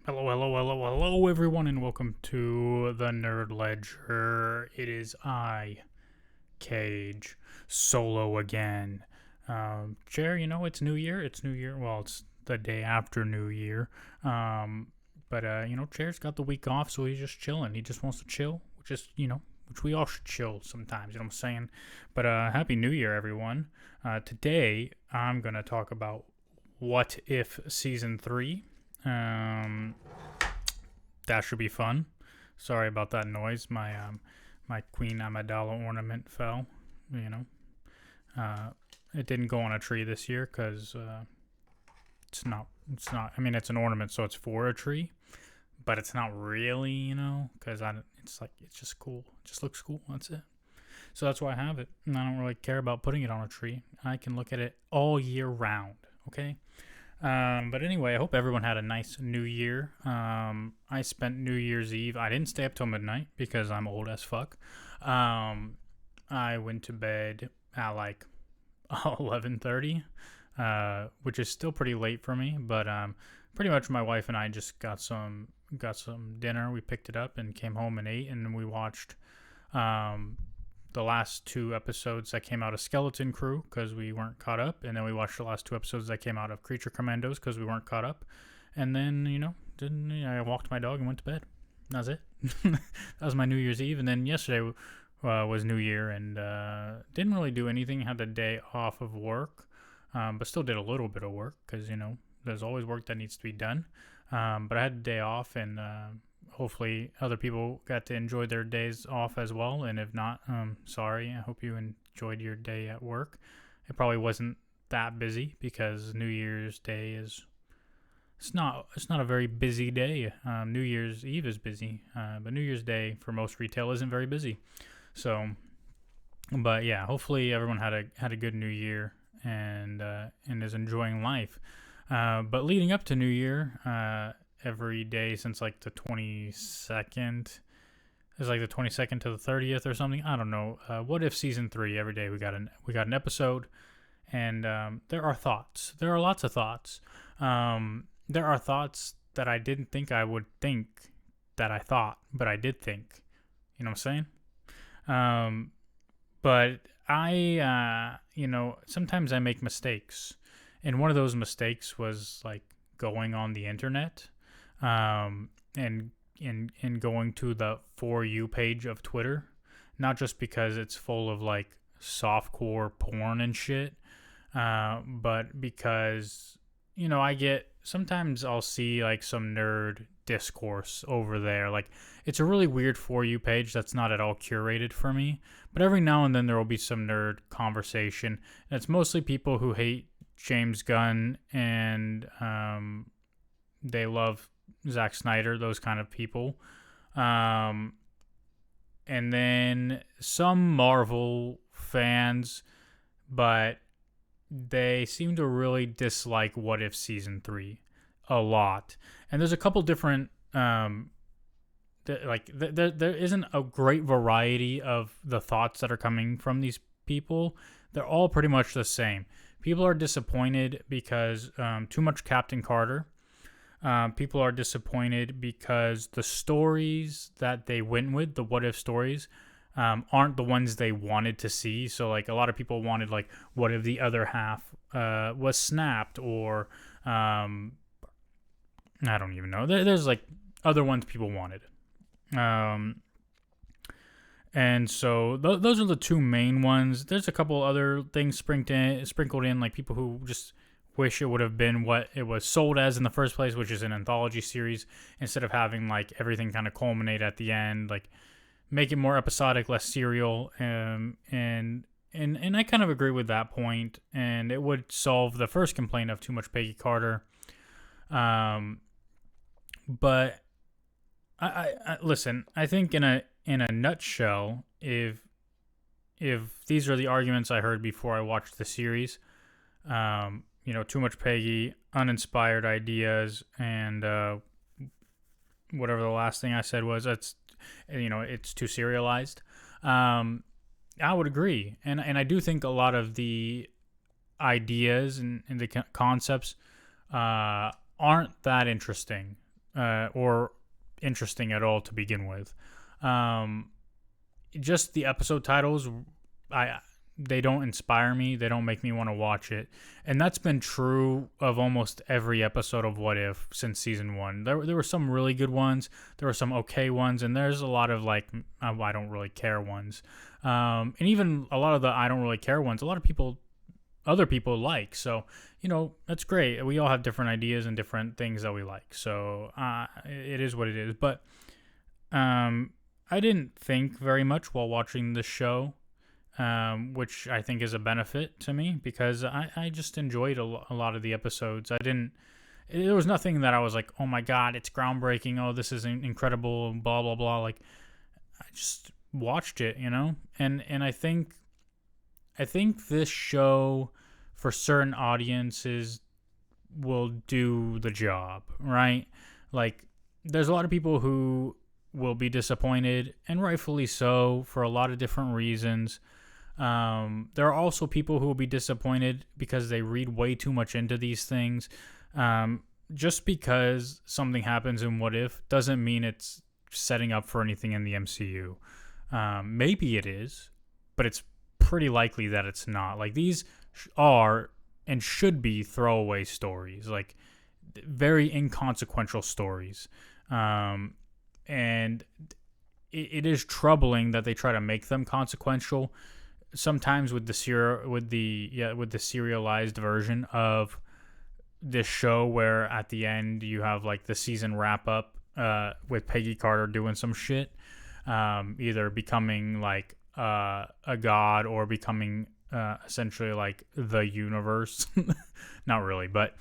Hello, everyone, and welcome to the Nerd Ledger. It is I, Cage, solo again. Jer, it's New Year. It's New Year. Well, it's the day after New Year. But Jer's got the week off, so he's just chilling. He just wants to chill, which we all should chill sometimes, you know what I'm saying? But Happy New Year, everyone. Today, I'm going to talk about What If Season 3. That should be fun. Sorry about that noise. My Queen Amidala ornament fell. It didn't go on a tree this year because it's not. It's not. I mean, it's an ornament, so it's for a tree, but it's not really. Because it's just cool. It just looks cool. That's it. So that's why I have it, and I don't really care about putting it on a tree. I can look at it all year round. Okay. But anyway, I hope everyone had a nice New Year. I spent New Year's Eve. I didn't stay up till midnight because I'm old as fuck. I went to bed at like 11:30, which is still pretty late for me. But pretty much my wife and I just got some dinner. We picked it up and came home and ate, and we watched the last two episodes that came out of Skeleton Crew because we weren't caught up, and then we watched the last two episodes that came out of Creature Commandos because we weren't caught up, and then I walked my dog and went to bed. That was it. That was my New Year's Eve, and then yesterday was New Year, and didn't really do anything. Had the day off of work, but still did a little bit of work because there's always work that needs to be done. But I had the day off, and hopefully other people got to enjoy their days off as well. And if not, sorry. I hope you enjoyed your day at work. It probably wasn't that busy because New Year's Day it's not a very busy day. New Year's Eve is busy, but New Year's Day for most retail isn't very busy. So, but yeah, hopefully everyone had a good New Year and is enjoying life. But leading up to New Year, every day since like the 22nd. It's like the 22nd to the 30th or something. I don't know. What if season 3? Every day we got an episode, and there are thoughts. There are lots of thoughts. There are thoughts that I didn't think I would think that I thought, but I did think. You know what I'm saying? But I, sometimes I make mistakes, and one of those mistakes was like going on the internet. And going to the For You page of Twitter, not just because it's full of like softcore porn and shit, but because, sometimes I'll see like some nerd discourse over there. Like it's a really weird For You page that's not at all curated for me, but every now and then there will be some nerd conversation, and it's mostly people who hate James Gunn and, they love Zack Snyder, those kind of people. And then some Marvel fans, but they seem to really dislike What If Season 3 a lot. And there's a couple different, there isn't a great variety of the thoughts that are coming from these people. They're all pretty much the same. People are disappointed because too much Captain Carter. People are disappointed because the stories that they went with, the what if stories, aren't the ones they wanted to see. So like a lot of people wanted like what if the other half was snapped, or I don't even know. There's like other ones people wanted. And so those are the two main ones. There's a couple other things sprinkled in, like people who just wish it would have been what it was sold as in the first place, which is an anthology series, instead of having like everything kind of culminate at the end, like make it more episodic, less serial. And I kind of agree with that point, and it would solve the first complaint of too much Peggy Carter. But I listen, I think in a nutshell, if these are the arguments I heard before I watched the series, too much Peggy, uninspired ideas, and whatever the last thing I said was, it's too serialized. I would agree, and I do think a lot of the ideas and the concepts aren't that interesting. or interesting at all to begin with. Um, just the episode titles, I they don't inspire me. They don't make me want to watch it, and that's been true of almost every episode of What If since season one. There were some really good ones. There were some okay ones, and there's a lot of like I don't really care ones. And even a lot of the I don't really care ones. A lot of other people like. So that's great. We all have different ideas and different things that we like. So it is what it is. But I didn't think very much while watching the show, which I think is a benefit to me because I just enjoyed a lot of the episodes. There was nothing that I was like, oh my God, it's groundbreaking. Oh, this is incredible, blah, blah, blah. Like, I just watched it, and I think this show for certain audiences will do the job, right? Like, there's a lot of people who will be disappointed, and rightfully so, for a lot of different reasons. There are also people who will be disappointed because they read way too much into these things. Just because something happens in What If doesn't mean it's setting up for anything in the MCU. Maybe it is, but it's pretty likely that it's not. Like, these are and should be throwaway stories, like very inconsequential stories. And it is troubling that they try to make them consequential. Sometimes with the serialized version of this show, where at the end you have like the season wrap up with Peggy Carter doing some shit, either becoming like a god or becoming essentially like the universe. Not really, but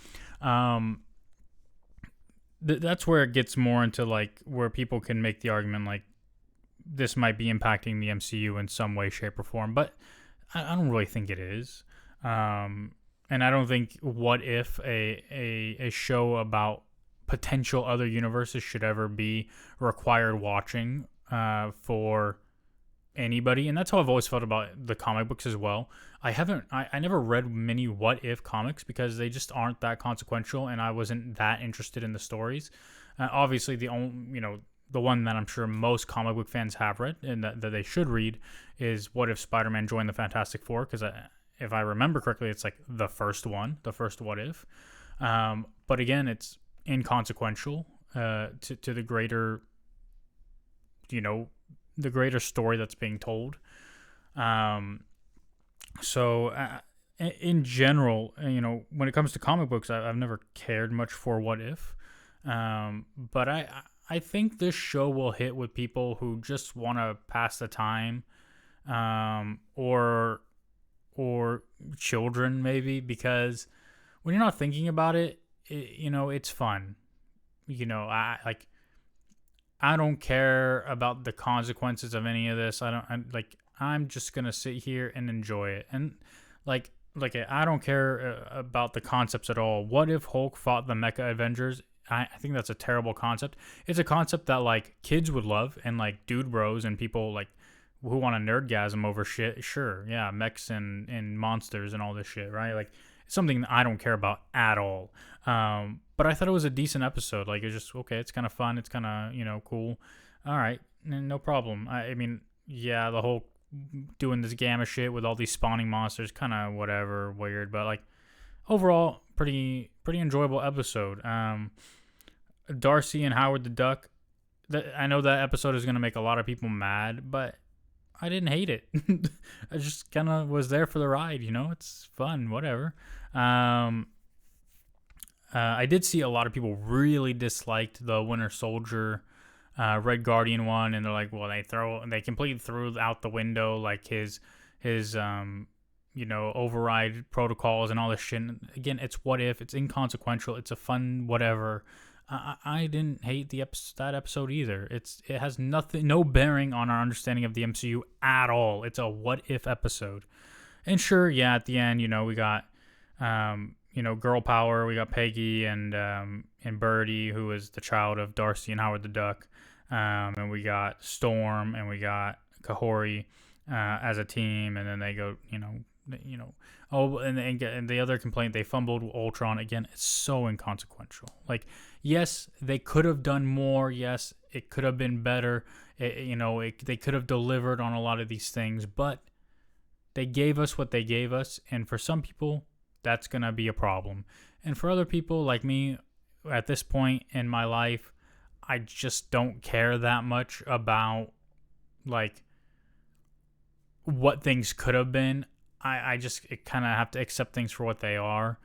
that's where it gets more into like where people can make the argument like this might be impacting the MCU in some way, shape, or form, but I don't really think it is. And I don't think What If a show about potential other universes should ever be required watching for anybody. And that's how I've always felt about the comic books as well. I never read many What If comics because they just aren't that consequential, and I wasn't that interested in the stories. Obviously, the one that I'm sure most comic book fans have read and that they should read is What If Spider-Man Joined the Fantastic Four, because if I remember correctly, it's like the first What If. But again, it's inconsequential to the greater, the greater story that's being told. So in general, when it comes to comic books, I've never cared much for What If. But I think this show will hit with people who just want to pass the time, or children maybe, because when you're not thinking about it, it's fun. I don't care about the consequences of any of this. I'm just gonna sit here and enjoy it, and I don't care about the concepts at all. What if Hulk fought the Mecha Avengers? I think that's a terrible concept. It's a concept that like kids would love, and like dude bros and people like who want to nerdgasm over shit. Sure, yeah, mechs and monsters and all this shit, right? Like, it's something that I don't care about at all. But I thought it was a decent episode. Like, it's just okay. It's kind of fun. It's kind of cool. All right, no problem. I mean, yeah, the whole doing this gamma shit with all these spawning monsters, kind of whatever, weird. But like overall, pretty enjoyable episode. Darcy and Howard the Duck. I know that episode is gonna make a lot of people mad, but I didn't hate it. I just kind of was there for the ride. It's fun, whatever. I did see a lot of people really disliked the Winter Soldier, Red Guardian one, and they're like, well, they completely threw out the window like his override protocols and all this shit. And again, it's What If. It's inconsequential. It's a fun whatever. I didn't hate that episode either. It has no bearing on our understanding of the MCU at all. It's a What If episode. And sure, yeah, at the end, we got girl power. We got Peggy and Birdie, who is the child of Darcy and Howard the Duck. And we got Storm and we got Kahori as a team, and then they go, you know, oh, and the other complaint, they fumbled Ultron again. It's so inconsequential. Like, yes, they could have done more. Yes, it could have been better. They could have delivered on a lot of these things, but they gave us what they gave us, and for some people, that's gonna be a problem. And for other people like me, at this point in my life, I just don't care that much about like what things could have been. I just kind of have to accept things for what they are,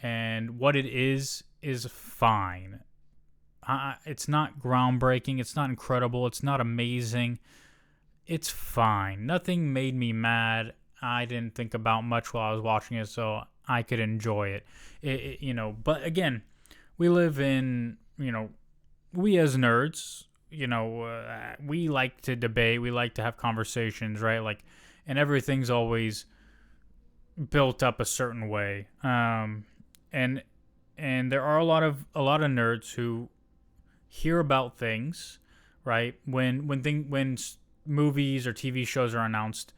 and what it is fine. It's not groundbreaking. It's not incredible. It's not amazing. It's fine. Nothing made me mad. I didn't think about much while I was watching it, so I could enjoy it. But again, we live in, we as nerds, we like to debate. We like to have conversations, right? Like, and everything's always built up a certain way. And there are a lot of nerds who hear about things, right? When movies or TV shows are announced,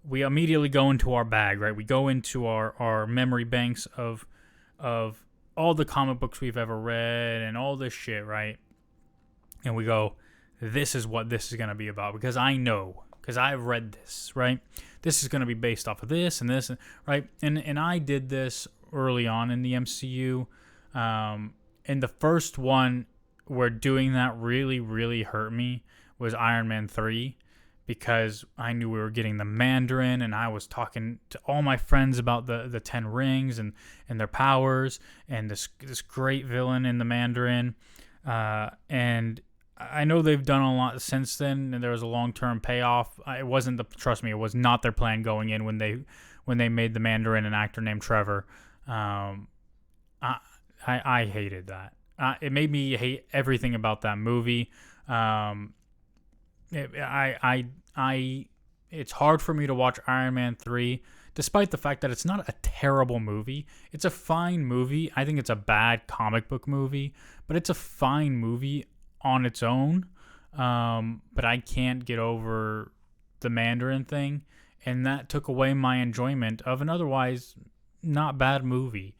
we immediately go into our bag, right? We go into our memory banks of all the comic books we've ever read and all this shit, right? And we go, this is what this is going to be about, because I know, because I've read this, right? This is going to be based off of this and this, right? And I did this early on in the MCU. And the first one where doing that really, really hurt me was Iron Man 3, because I knew we were getting the Mandarin, and I was talking to all my friends about the 10 rings and their powers and this great villain in the Mandarin. And I know they've done a lot since then, and there was a long-term payoff. Trust me, it was not their plan going in when they made the Mandarin an actor named Trevor. I hated that. It made me hate everything about that movie. It's hard for me to watch Iron Man 3, despite the fact that it's not a terrible movie. It's a fine movie. I think it's a bad comic book movie, but it's a fine movie on its own. But I can't get over the Mandarin thing, and that took away my enjoyment of an otherwise not bad movie.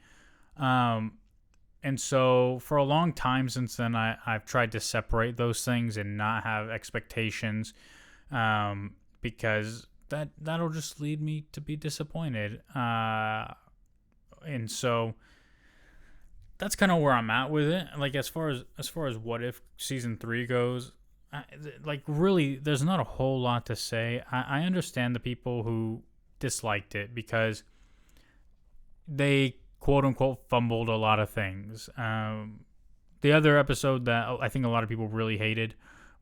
And so for a long time since then, I've tried to separate those things and not have expectations, because that'll just lead me to be disappointed. And so that's kind of where I'm at with it. Like, as far as What If season 3 goes, really, there's not a whole lot to say. I understand the people who disliked it because they quote unquote fumbled a lot of things. The other episode that I think a lot of people really hated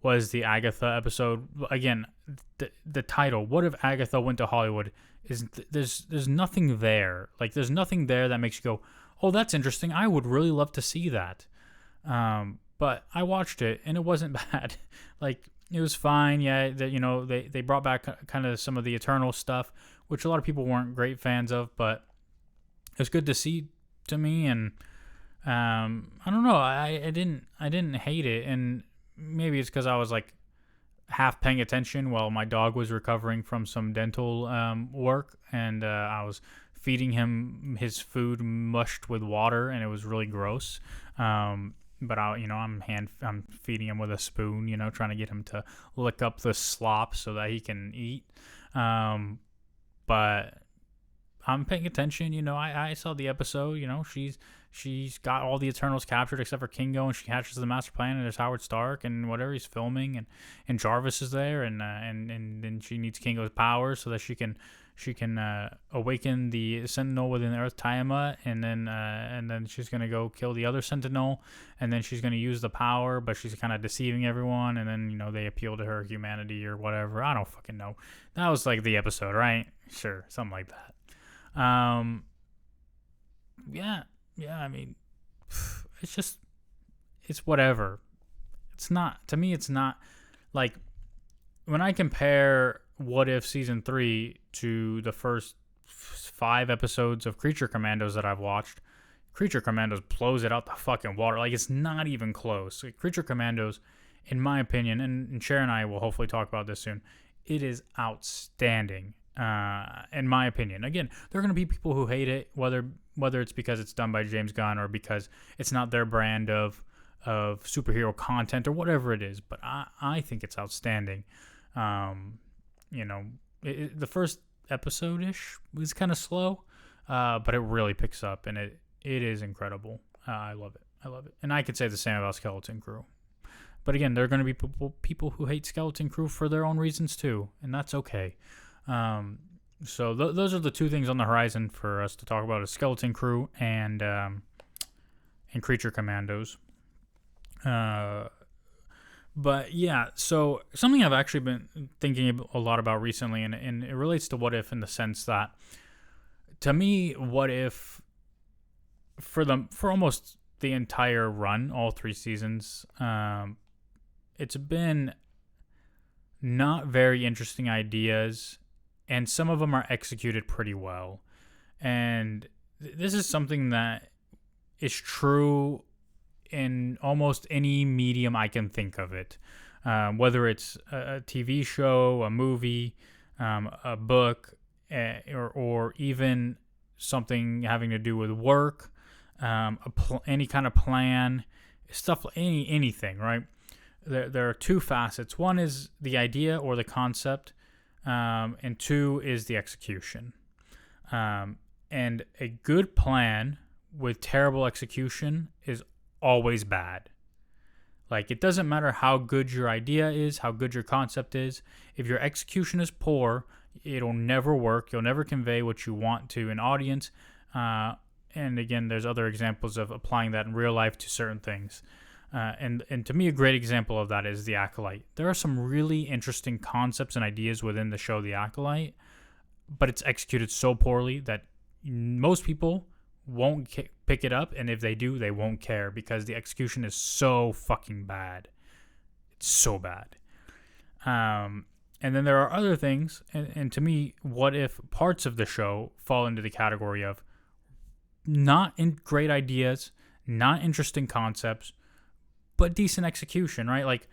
was the Agatha episode. Again, the title, "What if Agatha went to Hollywood?" there's nothing there. Like, there's nothing there that makes you go, "Oh, that's interesting. I would really love to see that." But I watched it and it wasn't bad. Like, it was fine. Yeah, they brought back kind of some of the Eternal stuff, which a lot of people weren't great fans of, but it was good to see to me. And I don't know. I didn't hate it, and maybe it's because I was like half paying attention while my dog was recovering from some dental work, and I was feeding him his food mushed with water, and it was really gross. But I'm feeding him with a spoon, trying to get him to lick up the slop so that he can eat. But I'm paying attention. I saw the episode. She's got all the Eternals captured except for Kingo, and she hatches the master plan, and there's Howard Stark and whatever he's filming, and Jarvis is there, and then she needs Kingo's powers so that she can awaken the Sentinel within the Earth, Tiamat, and then she's gonna go kill the other Sentinel, and then she's gonna use the power, but she's kind of deceiving everyone, and then they appeal to her humanity or whatever. I don't fucking know. That was like the episode, right? Sure, something like that. Yeah. I mean, it's whatever. It's not, to me, it's not like, when I compare What If season 3 to the first 5 episodes of Creature Commandos that I've watched, Creature Commandos blows it out the fucking water. Like, it's not even close. Like, Creature Commandos, in my opinion, and Cher and I will hopefully talk about this soon, it is outstanding. in my opinion. Again, there are going to be people who hate it, whether it's because it's done by James Gunn or because it's not their brand of superhero content or whatever it is. But I think it's outstanding. You know, the first episode-ish was kind of slow, but it really picks up, and it is incredible. I love it. I love it. And I could say the same about Skeleton Crew. But again, there are going to be people who hate Skeleton Crew for their own reasons too, and that's okay. So those are the two things on the horizon for us to talk about: is Skeleton Crew and Creature Commandos. But yeah, so something I've actually been thinking a lot about recently, and it relates to What If in the sense that, to me, What If for almost the entire run, all 3 seasons, it's been not very interesting ideas, and some of them are executed pretty well. And this is something that is true in almost any medium I can think of it. Whether it's a TV show, a movie, a book, or even something having to do with work, any kind of plan, stuff, anything, right? There are 2 facets. One is the idea or the concept, and 2 is the execution. And a good plan with terrible execution is always bad. Like, it doesn't matter how good your idea is, how good your concept is. If your execution is poor, it'll never work. You'll never convey what you want to an audience. And again, there's other examples of applying that in real life to certain things. And to me, a great example of that is The Acolyte. There are some really interesting concepts and ideas within the show The Acolyte, but it's executed so poorly that most people won't pick it up, and if they do, they won't care because the execution is so fucking bad. It's so bad. And then there are other things, and to me, What If parts of the show fall into the category of not great ideas, not interesting concepts, but decent execution, right? Like,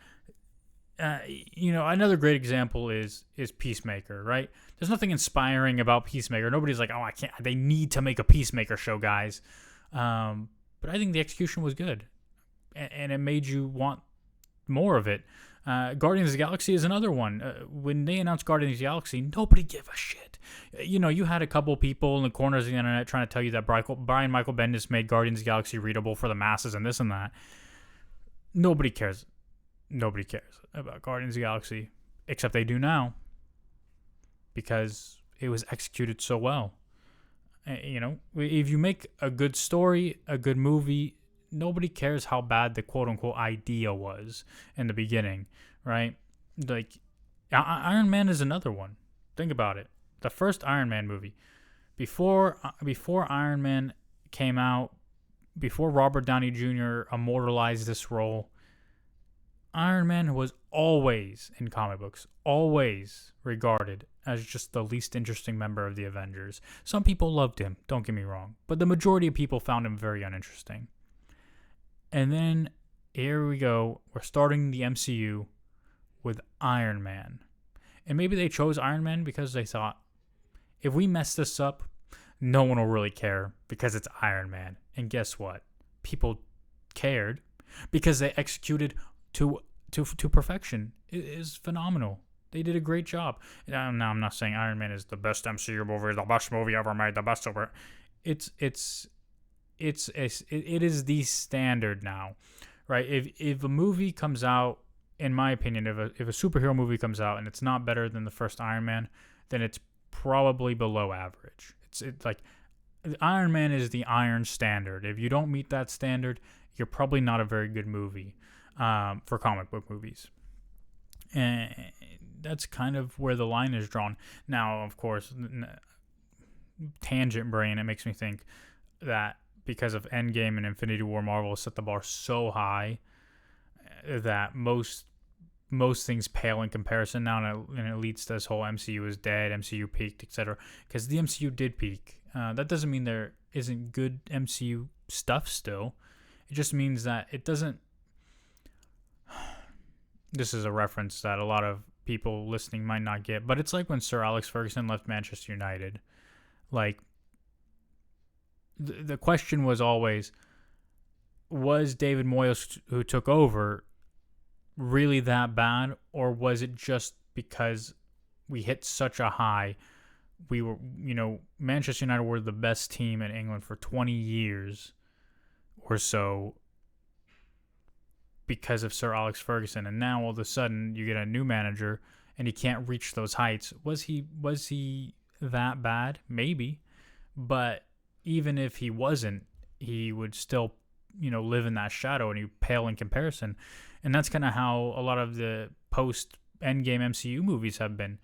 another great example is Peacemaker, right? There's nothing inspiring about Peacemaker. Nobody's like, oh, they need to make a Peacemaker show, guys. But I think the execution was good, and it made you want more of it. Guardians of the Galaxy is another one. When they announced Guardians of the Galaxy, nobody gave a shit. You had a couple people in the corners of the internet trying to tell you that Brian Michael Bendis made Guardians of the Galaxy readable for the masses and this and that. Nobody cares. Nobody cares about Guardians of the Galaxy, except they do now, because it was executed so well. If you make a good story, a good movie, nobody cares how bad the quote-unquote idea was in the beginning, right? Like, Iron Man is another one. Think about it. The first Iron Man movie, before Iron Man came out, before Robert Downey Jr. immortalized this role, Iron Man was always, in comic books, always regarded as just the least interesting member of the Avengers. Some people loved him, don't get me wrong, but the majority of people found him very uninteresting. And then, here we go, we're starting the MCU with Iron Man. And maybe they chose Iron Man because they thought, if we mess this up, no one will really care because it's Iron Man. And guess what? People cared because they executed to perfection. It is phenomenal. They did a great job. Now, I'm not saying Iron Man is the best MCU movie, the best movie ever made, the best ever. It is the standard now, right? If a movie comes out, in my opinion, if a superhero movie comes out and it's not better than the first Iron Man, then it's probably below average. It's like Iron Man is the iron standard. If you don't meet that standard, you're probably not a very good movie for comic book movies. And that's kind of where the line is drawn. Now, of course, tangent brain, it makes me think that because of Endgame and Infinity War, Marvel set the bar so high that most things pale in comparison now, and it leads to this whole MCU is dead, MCU peaked, etc. Because the MCU did peak. That doesn't mean there isn't good MCU stuff still. It just means that it doesn't... This is a reference that a lot of people listening might not get, but it's like when Sir Alex Ferguson left Manchester United. Like, the question was always, was David Moyes, who took over, really that bad, or was it just because we hit such a high? We were, Manchester United were the best team in England for 20 years or so because of Sir Alex Ferguson, and now all of a sudden you get a new manager and he can't reach those heights. Was he that bad? Maybe, but even if he wasn't, he would still, live in that shadow and he pale in comparison. And that's kind of how a lot of the post Endgame MCU movies have been.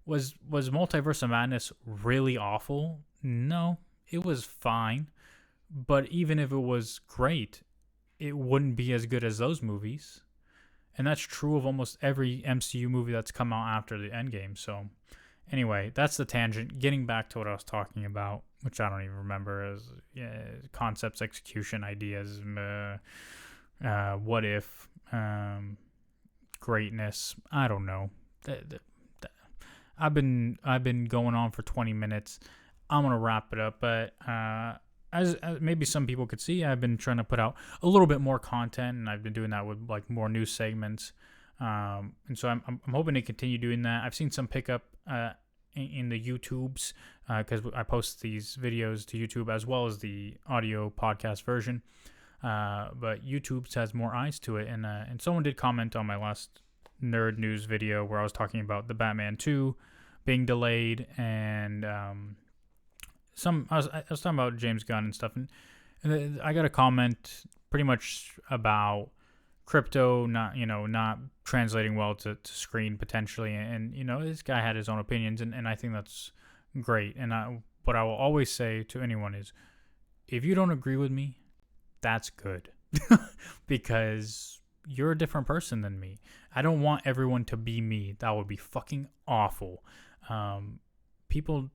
Was Multiverse of Madness really awful? No, it was fine. But even if it was great, it wouldn't be as good as those movies. And that's true of almost every MCU movie that's come out after the Endgame. So anyway, that's the tangent. Getting back to what I was talking about, which I don't even remember, as concepts, execution, ideas, what if, greatness. I don't know. I've been going on for 20 minutes. I'm gonna wrap it up, but as maybe some people could see, I've been trying to put out a little bit more content, and I've been doing that with like more news segments. And so I'm hoping to continue doing that. I've seen some pickup in the YouTubes because I post these videos to YouTube as well as the audio podcast version. But YouTube has more eyes to it, and someone did comment on my last nerd news video where I was talking about the Batman 2 being delayed, and I was talking about James Gunn and stuff, and I got a comment pretty much about crypto not translating well to screen potentially, and this guy had his own opinions, and I think that's great. And what I will always say to anyone is, if you don't agree with me, that's good. Because you're a different person than me. I don't want everyone to be me. That would be fucking awful. People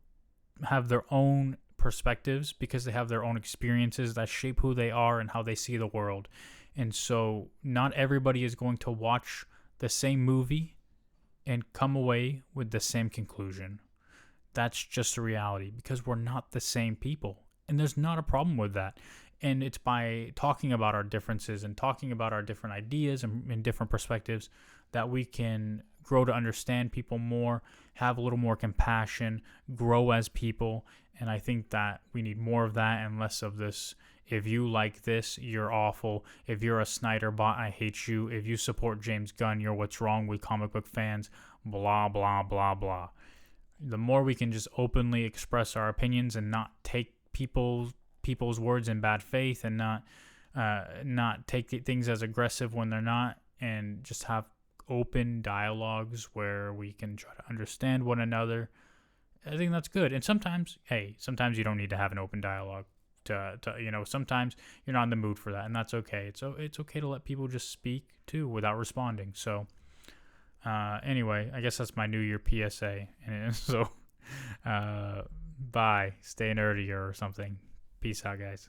have their own perspectives because they have their own experiences that shape who they are and how they see the world. And so not everybody is going to watch the same movie and come away with the same conclusion. That's just a reality because we're not the same people. And there's not a problem with that. And it's by talking about our differences and talking about our different ideas and different perspectives that we can grow to understand people more, have a little more compassion, grow as people. And I think that we need more of that and less of this. If you like this, you're awful. If you're a Snyder bot, I hate you. If you support James Gunn, you're what's wrong with comic book fans, blah, blah, blah, blah. The more we can just openly express our opinions and not take people's words in bad faith and not take things as aggressive when they're not, and just have open dialogues where we can try to understand one another, I think that's good. And sometimes you don't need to have an open dialogue to sometimes you're not in the mood for that, and that's okay. It's okay to let people just speak too without responding. So anyway, I guess that's my New Year PSA. And so bye, stay nerdy or something. Peace out, guys.